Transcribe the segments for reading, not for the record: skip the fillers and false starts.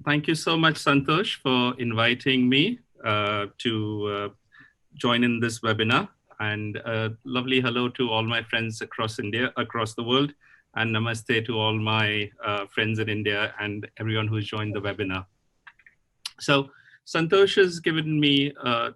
Thank you so much, Santosh, for inviting me to join in this webinar. And lovely hello to all my friends across India, across the world, and namaste to all my friends in India and everyone who's joined the webinar. So Santosh has given me a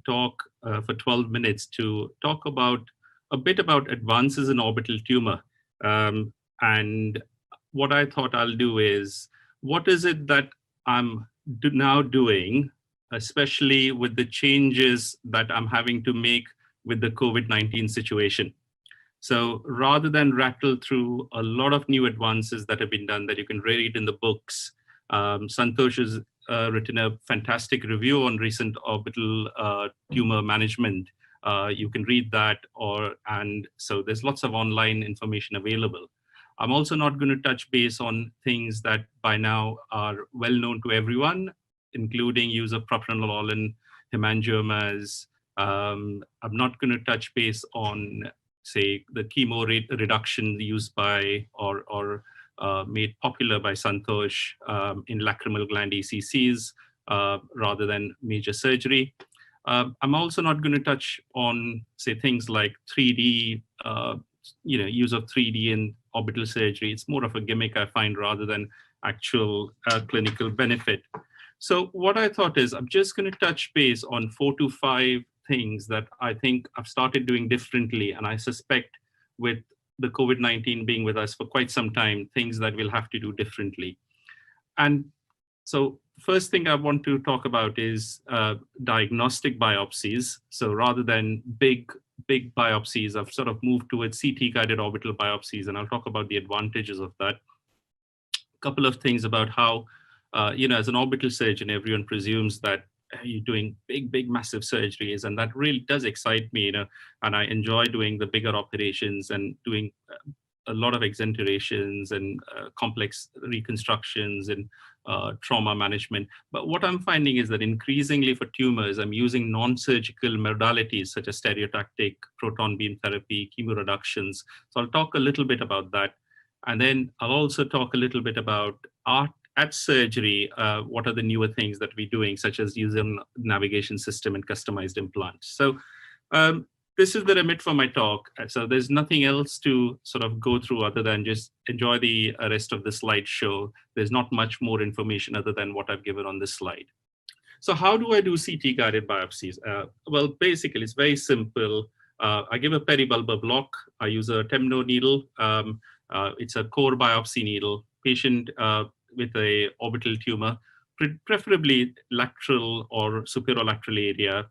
talk for 12 minutes to talk about a bit about advances in orbital tumor. And what I thought I'll do is, what is it that I'm now doing, especially with the changes that I'm having to make with the COVID-19 situation? So rather than rattle through a lot of new advances that have been done that you can read in the books, Santosh has written a fantastic review on recent orbital tumor management. You can read that, and so there's lots of online information available. I'm also not going to touch base on things that by now are well known to everyone, including use of propranolol in hemangiomas. I'm not going to touch base on, say, the chemo rate reduction used by or made popular by Santosh in lacrimal gland ACCs rather than major surgery. I'm also not going to touch on, say, things like 3D, use of 3D in orbital surgery. It's more of a gimmick, I find, rather than actual clinical benefit. So what I thought is I'm just going to touch base on 4 to 5 things that I think I've started doing differently. And I suspect with the COVID-19 being with us for quite some time, things that we'll have to do differently. And so first thing I want to talk about is diagnostic biopsies. So rather than big biopsies, I've sort of moved towards CT-guided orbital biopsies, and I'll talk about the advantages of that. A couple of things about how, as an orbital surgeon, everyone presumes that you're doing big, massive surgeries, and that really does excite me, and I enjoy doing the bigger operations and doing a lot of exenturations and complex reconstructions and trauma management. But what I'm finding is that increasingly for tumors, I'm using non-surgical modalities such as stereotactic, proton beam therapy, chemoreductions. So I'll talk a little bit about that. And then I'll also talk a little bit about at surgery, what are the newer things that we're doing, such as using navigation system and customized implants. So this is the remit for my talk. So there's nothing else to sort of go through other than just enjoy the rest of the slideshow. There's not much more information other than what I've given on this slide. So how do I do CT-guided biopsies? Well, basically, it's very simple. I give a peribulbar block. I use a Temno needle. It's a core biopsy needle. Patient with a orbital tumor, preferably lateral or superolateral area.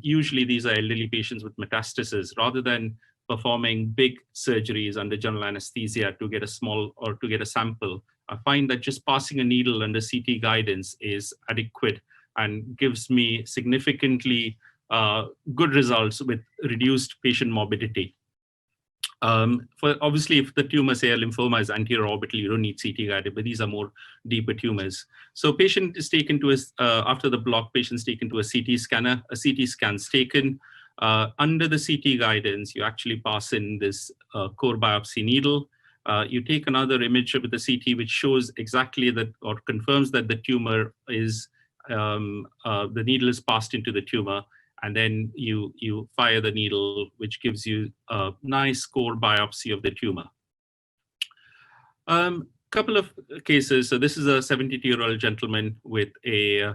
Usually these are elderly patients with metastasis. Rather than performing big surgeries under general anesthesia to get a small or to get a sample, I find that just passing a needle under CT guidance is adequate and gives me significantly good results with reduced patient morbidity. For obviously, if the tumor, say a lymphoma is anterior orbital, you don't need CT guided, but these are more deeper tumors. So patient is taken to after the block, patient's taken to a CT scanner. A CT scan's taken. Under the CT guidance, you actually pass in this core biopsy needle. You take another image with the CT, which shows exactly that or confirms that the tumor is, the needle is passed into the tumor. And then you fire the needle, which gives you a nice core biopsy of the tumor. Couple of cases. So this is a 72-year-old gentleman with a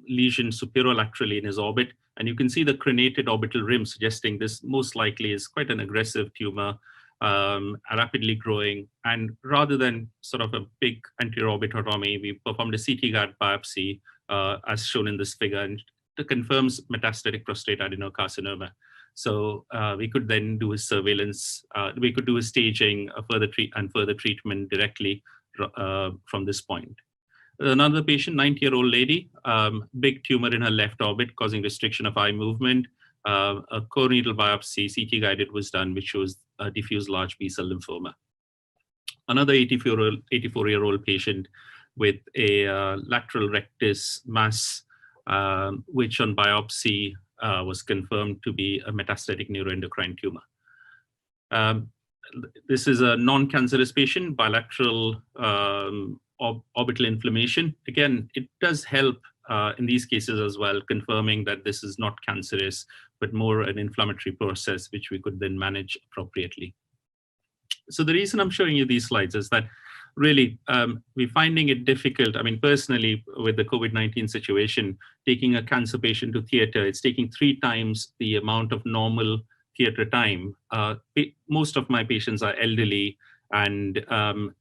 lesion superolaterally in his orbit. And you can see the crenated orbital rim, suggesting this most likely is quite an aggressive tumor, rapidly growing. And rather than sort of a big anterior orbitotomy, we performed a CT-guided biopsy, as shown in this figure. And it confirms metastatic prostate adenocarcinoma. So we could then do a surveillance. We could do a staging, further treatment directly from this point. Another patient, 90-year-old lady, big tumor in her left orbit causing restriction of eye movement. A core needle biopsy, CT guided, was done, which shows a diffuse large B-cell lymphoma. Another 84-year-old patient with a lateral rectus mass, which on biopsy was confirmed to be a metastatic neuroendocrine tumor. This is a non-cancerous patient, bilateral orbital inflammation. Again, it does help in these cases as well, confirming that this is not cancerous, but more an inflammatory process, which we could then manage appropriately. So the reason I'm showing you these slides is that really we're finding it difficult. I mean, personally, with the COVID-19 situation, taking a cancer patient to theater, it's taking 3 times the amount of normal theater time. Most of my patients are elderly, and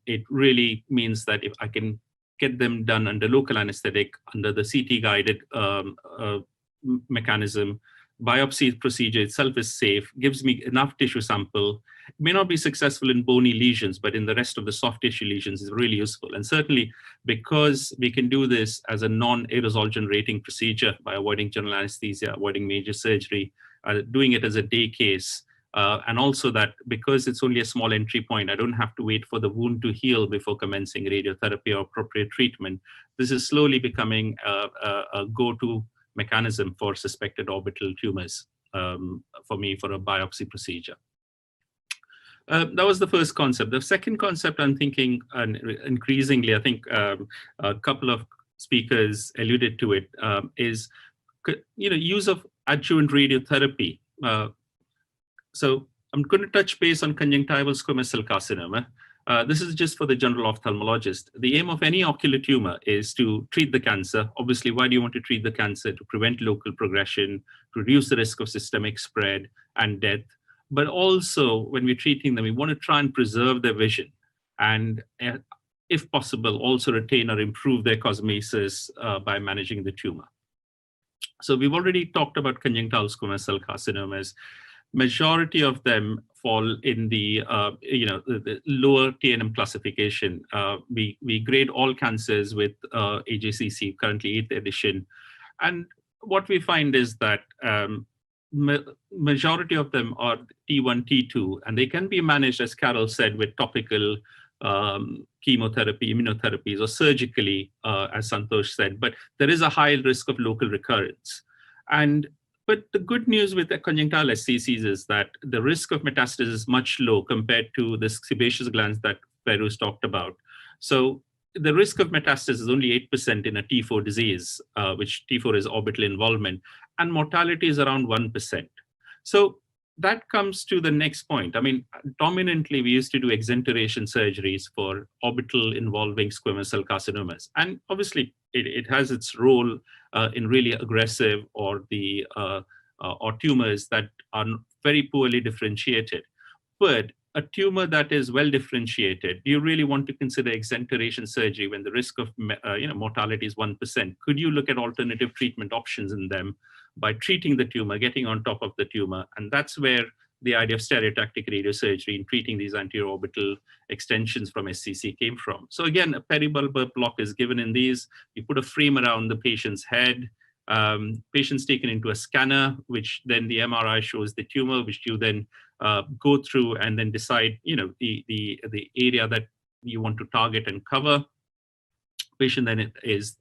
it really means that if I can get them done under local anesthetic, under the CT-guided mechanism, biopsy procedure itself is safe, gives me enough tissue sample. It may not be successful in bony lesions, but in the rest of the soft tissue lesions is really useful. And certainly because we can do this as a non-aerosol generating procedure by avoiding general anesthesia, avoiding major surgery, doing it as a day case, and also that because it's only a small entry point, I don't have to wait for the wound to heal before commencing radiotherapy or appropriate treatment. This is slowly becoming a go-to mechanism for suspected orbital tumors for me for a biopsy procedure. That was the first concept. The second concept I'm thinking, and increasingly, I think a couple of speakers alluded to it, is use of adjuvant radiotherapy. So I'm going to touch base on conjunctival squamous cell carcinoma. This is just for the general ophthalmologist. The aim of any ocular tumor is to treat the cancer. Obviously, why do you want to treat the cancer? To prevent local progression, to reduce the risk of systemic spread and death. But also, when we're treating them, we want to try and preserve their vision. And if possible, also retain or improve their cosmesis by managing the tumor. So we've already talked about conjunctival squamous cell carcinomas. Majority of them fall in the the lower TNM classification. We grade all cancers with AJCC, currently 8th edition, and what we find is that majority of them are T1, T2, and they can be managed, as Carol said, with topical chemotherapy, immunotherapies, or surgically, as Santosh said. But there is a high risk of local recurrence, but the good news with the conjunctival SCCs is that the risk of metastasis is much low compared to the sebaceous glands that Feroz talked about. So the risk of metastasis is only 8% in a T4 disease, which T4 is orbital involvement, and mortality is around 1%. So that comes to the next point. I mean, dominantly, we used to do exenteration surgeries for orbital involving squamous cell carcinomas. And obviously, it has its role in really aggressive or tumors that are very poorly differentiated. But a tumor that is well differentiated, do you really want to consider exenteration surgery when the risk of mortality is 1%? Could you look at alternative treatment options in them by treating the tumor, getting on top of the tumor? And that's where the idea of stereotactic radiosurgery in treating these anterior orbital extensions from SCC came from. So again, a peribulbar block is given in these. You put a frame around the patient's head. Patient's taken into a scanner, which then the MRI shows the tumor, which you then go through and then decide, the area that you want to target and cover. Patient then is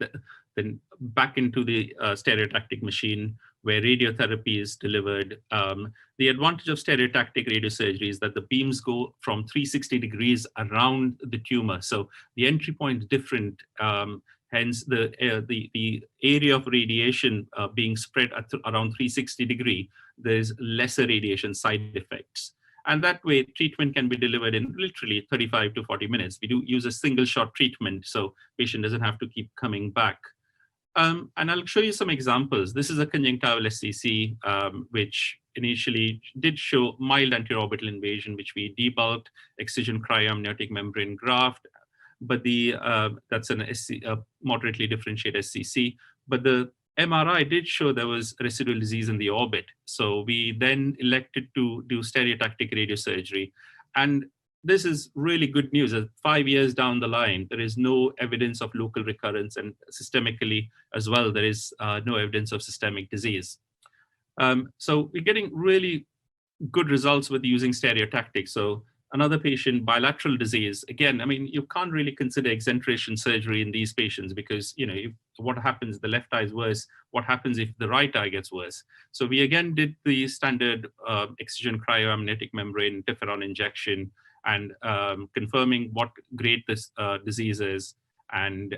then back into the stereotactic machine where radiotherapy is delivered. The advantage of stereotactic radiosurgery is that the beams go from 360 degrees around the tumor. So the entry point is different. Hence, the area of radiation being spread at around 360 degree, there's lesser radiation side effects. And that way, treatment can be delivered in literally 35 to 40 minutes. We do use a single shot treatment, so patient doesn't have to keep coming back. And I'll show you some examples. This is a conjunctival SCC, which initially did show mild anterorbital invasion, which we debulked, excision cryoamniotic membrane graft. But that's a moderately differentiated SCC. But the MRI did show there was residual disease in the orbit. So we then elected to do stereotactic radiosurgery. And this is really good news. 5 years down the line, there is no evidence of local recurrence, and systemically as well, there is no evidence of systemic disease. So we're getting really good results with using stereotactic. So another patient, bilateral disease. Again, I mean, you can't really consider exenteration surgery in these patients because, what happens, the left eye is worse. What happens if the right eye gets worse? So we again did the standard excision cryoamniotic membrane interferon injection and confirming what grade this disease is. And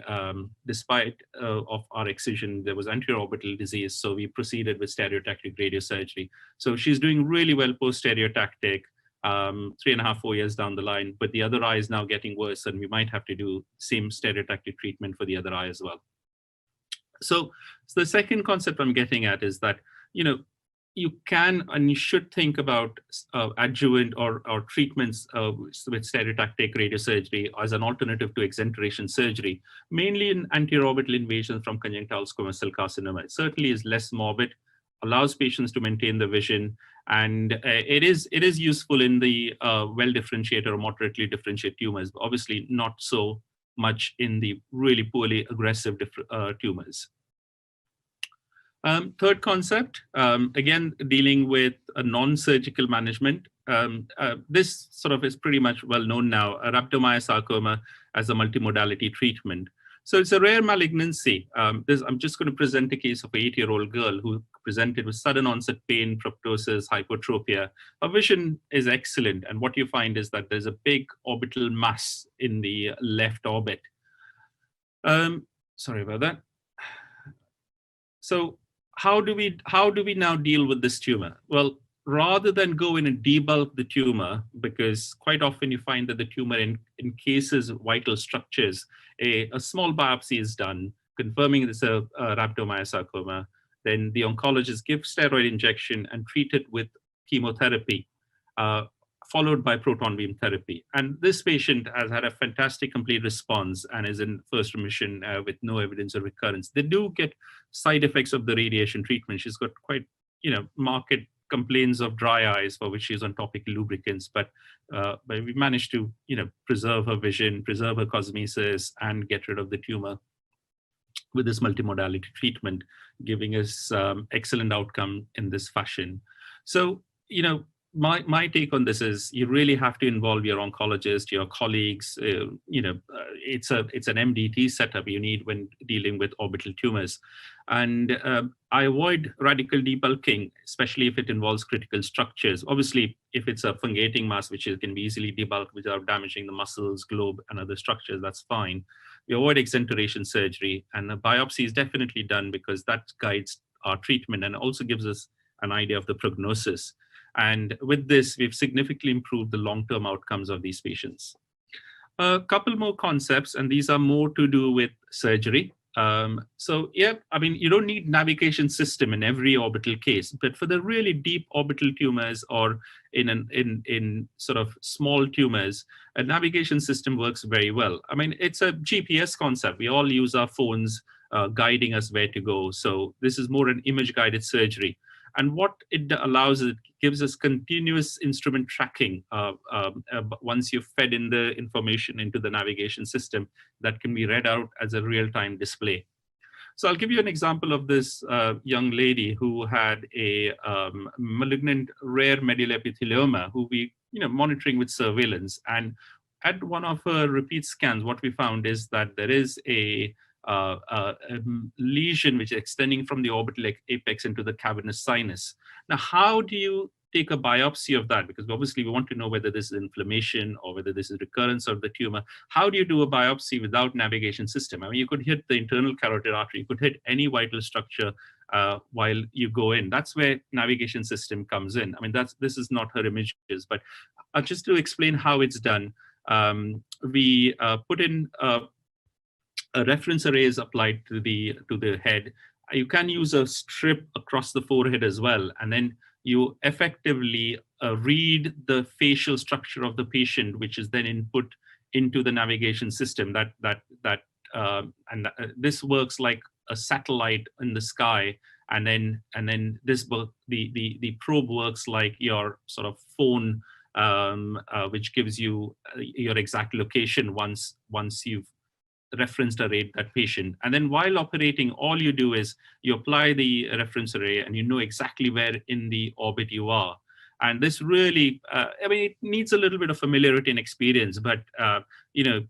despite of our excision, there was anterorbital disease. So we proceeded with stereotactic radiosurgery. So she's doing really well post-stereotactic, 3.5, 4 years down the line, but the other eye is now getting worse, and we might have to do same stereotactic treatment for the other eye as well. So the second concept I'm getting at is that, you can and you should think about adjuvant or treatments with stereotactic radiosurgery as an alternative to exenteration surgery, mainly in anterorbital invasions from conjunctival squamous cell carcinoma. It certainly is less morbid, allows patients to maintain the vision, and it is useful in the well-differentiated or moderately differentiated tumors, but obviously not so much in the really poorly aggressive tumors. Third concept, again, dealing with a non-surgical management. This sort of is pretty much well known now, rhabdomyosarcoma as a multimodality treatment. So it's a rare malignancy. I'm just going to present a case of an 8-year-old girl who presented with sudden onset pain, proptosis, hypertropia. Her vision is excellent. And what you find is that there's a big orbital mass in the left orbit. Sorry about that. So how do we now deal with this tumor? Well, rather than go in and debulk the tumor, because quite often you find that the tumor encases vital structures, a small biopsy is done, confirming this is a rhabdomyosarcoma. Then the oncologist gives steroid injection and treat it with chemotherapy, followed by proton beam therapy. And this patient has had a fantastic complete response and is in first remission with no evidence of recurrence. They do get side effects of the radiation treatment. She's got quite, marked complaints of dry eyes, for which she's on topical lubricants, but we managed to, preserve her vision, preserve her cosmesis, and get rid of the tumor with this multimodality treatment, giving us excellent outcome in this fashion. So, my take on this is you really have to involve your oncologist, your colleagues. It's an MDT setup you need when dealing with orbital tumors. And I avoid radical debulking, especially if it involves critical structures. Obviously, if it's a fungating mass, which can be easily debulked without damaging the muscles, globe, and other structures, that's fine. We avoid exenteration surgery, and a biopsy is definitely done because that guides our treatment and also gives us an idea of the prognosis. And with this, we've significantly improved the long-term outcomes of these patients. A couple more concepts, and these are more to do with surgery. You don't need navigation system in every orbital case, but for the really deep orbital tumors or in sort of small tumors, a navigation system works very well. It's a GPS concept. We all use our phones guiding us where to go. So this is more an image-guided surgery. And what it allows is it gives us continuous instrument tracking once you've fed in the information into the navigation system that can be read out as a real-time display. So I'll give you an example of this young lady who had a malignant rare medullary epithelioma who we monitoring with surveillance. And at one of her repeat scans, what we found is that there is a lesion which is extending from the orbital apex into the cavernous sinus. Now, how do you take a biopsy of that? Because obviously we want to know whether this is inflammation or whether this is recurrence of the tumor. How do you do a biopsy without navigation system? You could hit the internal carotid artery, you could hit any vital structure while you go in. That's where navigation system comes in. This is not her images, but just to explain how it's done, we put in a reference array is applied to the head. You can use a strip across the forehead as well, and then you effectively read the facial structure of the patient, which is then input into the navigation system. This works like a satellite in the sky, and then the probe works like your sort of phone, which gives you your exact location once you've referenced array that patient. And then while operating, all you do is you apply the reference array and you know exactly where in the orbit you are. And this really, I mean, it needs a little bit of familiarity and experience, but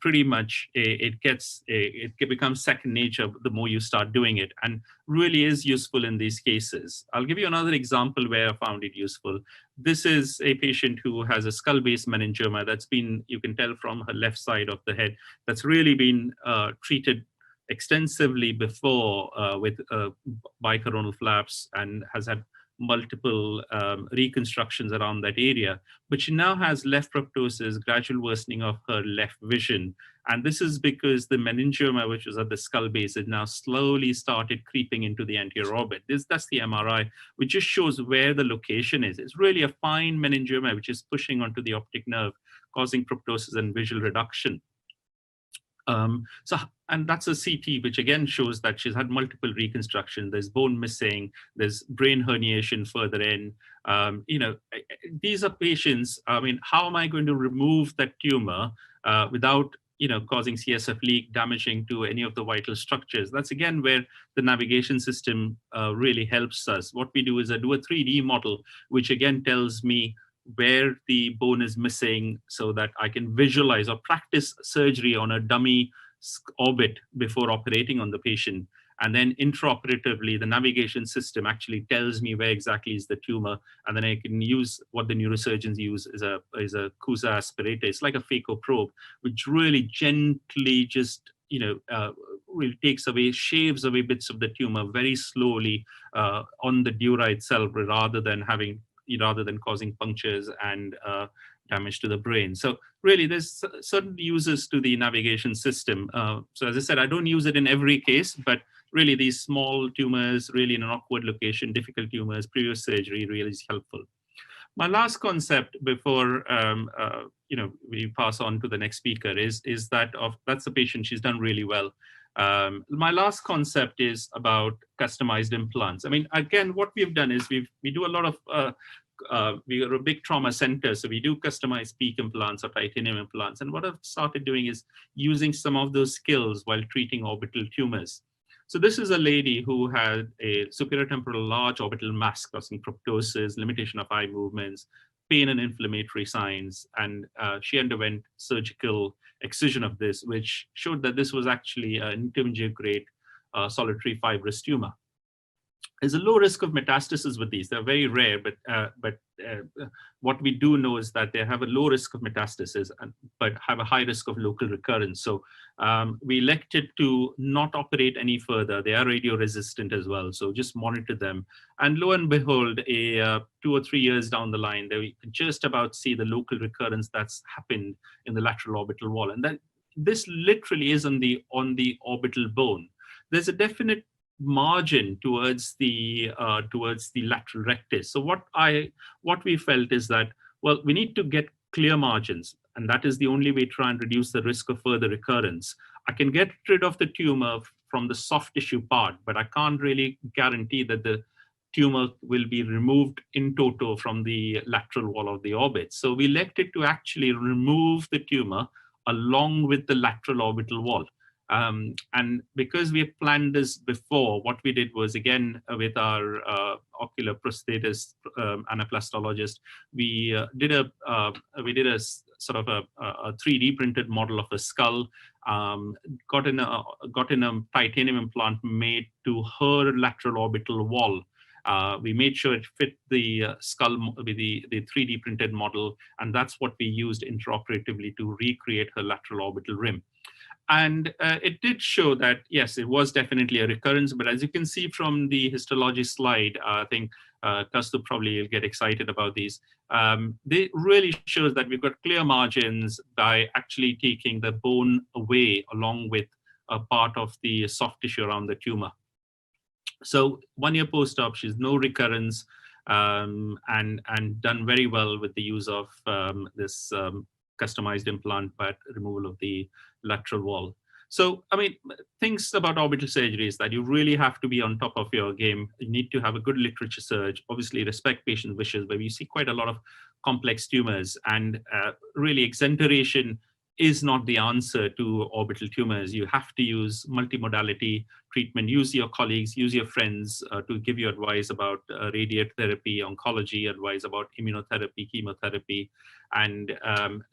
pretty much it becomes second nature the more you start doing it, and really is useful in these cases. I'll give you another example where I found it useful. This is a patient who has a skull-based meningioma that's been, you can tell from her left side of the head, that's really been treated extensively before with bicoronal flaps, and has had multiple reconstructions around that area. But she now has left proptosis, gradual worsening of her left vision. And this is because the meningioma, which was at the skull base, has now slowly started creeping into the anterior orbit. That's the MRI, which just shows where the location is. It's really a fine meningioma, which is pushing onto the optic nerve, causing proptosis and visual reduction. And that's a CT, which again shows that she's had multiple reconstruction. There's bone missing, there's brain herniation further in. These are patients. I mean, how am I going to remove that tumor without causing CSF leak, damaging to any of the vital structures? That's again where the navigation system really helps us. What we do is I do a 3D model, which again tells me where the bone is missing, so that I can visualize or practice surgery on a dummy orbit before operating on the patient. And then intraoperatively, the navigation system actually tells me where exactly is the tumor. And then I can use what the neurosurgeons use is a CUSA aspirator. It's like a phaco probe, which really gently just really takes away, shaves away bits of the tumor very slowly on the dura itself, rather than causing punctures and damage to the brain. So really, there's certain uses to the navigation system. So as I said, I don't use it in every case, but really these small tumors, really in an awkward location, difficult tumors, previous surgery really is helpful. My last concept before we pass on to the next speaker is that's the patient. She's done really well. My last concept is about customized implants. I mean, again, what we've done is we do a lot of we are a big trauma center, so we do customized PEEK implants or titanium implants. And what I've started doing is using some of those skills while treating orbital tumors. So this is a lady who had a superior temporal large orbital mass causing proptosis, limitation of eye movements, pain and inflammatory signs, and she underwent surgical excision of this, which showed that this was actually an intermediate grade solitary fibrous tumor. There's a low risk of metastasis with these. They're very rare, but what we do know is that they have a low risk of metastasis, but have a high risk of local recurrence. So we elected to not operate any further. They are radio resistant as well, so just monitor them. And lo and behold, 2 or 3 years down the line, they just about see the local recurrence that's happened in the lateral orbital wall, and that this literally is on the orbital bone. There's a definite margin towards the lateral rectus. So what we felt is that, well, we need to get clear margins, and that is the only way to try and reduce the risk of further recurrence. I can get rid of the tumor from the soft tissue part, but I can't really guarantee that the tumor will be removed in toto from the lateral wall of the orbit. So we elected to actually remove the tumor along with the lateral orbital wall. And because we had planned this before, what we did was, again, with our ocular prosthetist anaplastologist, we did a sort of a 3D printed model of a skull, got in a titanium implant made to her lateral orbital wall. We made sure it fit the skull with the 3D printed model, and that's what we used intraoperatively to recreate her lateral orbital rim. And it did show that, yes, it was definitely a recurrence. But as you can see from the histology slide, I think Kaustubh probably will get excited about these. They really shows that we've got clear margins by actually taking the bone away along with a part of the soft tissue around the tumor. So 1 year post-op, she's no recurrence, and done very well with the use of this customized implant, but removal of the lateral wall. So, I mean, things about orbital surgery is that you really have to be on top of your game. You need to have a good literature search, obviously respect patient wishes, but we see quite a lot of complex tumors, and really exenteration is not the answer to orbital tumors. You have to use multimodality treatment, use your colleagues, use your friends to give you advice about radiotherapy, oncology, advice about immunotherapy, chemotherapy. And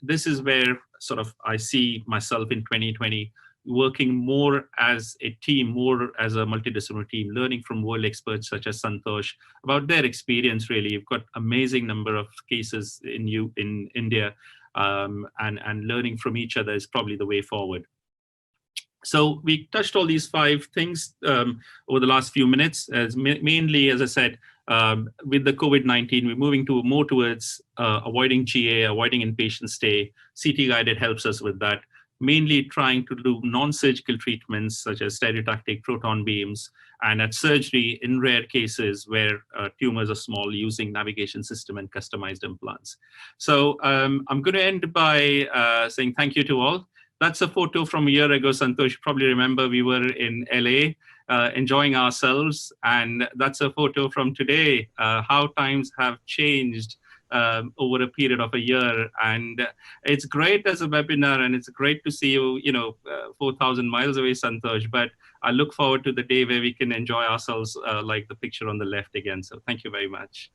this is where sort of I see myself in 2020 working more as a team, more as a multidisciplinary team, learning from world experts such as Santosh about their experience. Really, you've got amazing number of cases in India, and learning from each other is probably the way forward. So we touched all these 5 things over the last few minutes, as mainly, as I said, with the COVID-19, we're moving more towards avoiding GA, avoiding inpatient stay. CT guided helps us with that. Mainly trying to do non-surgical treatments such as stereotactic proton beams, and at surgery in rare cases where tumors are small, using navigation system and customized implants. So I'm going to end by saying thank you to all. That's a photo from a year ago, Santosh. You probably remember we were in LA enjoying ourselves. And that's a photo from today, how times have changed over a period of a year. And it's great as a webinar, and it's great to see you, 4,000 miles away, Santosh. But I look forward to the day where we can enjoy ourselves like the picture on the left again. So thank you very much.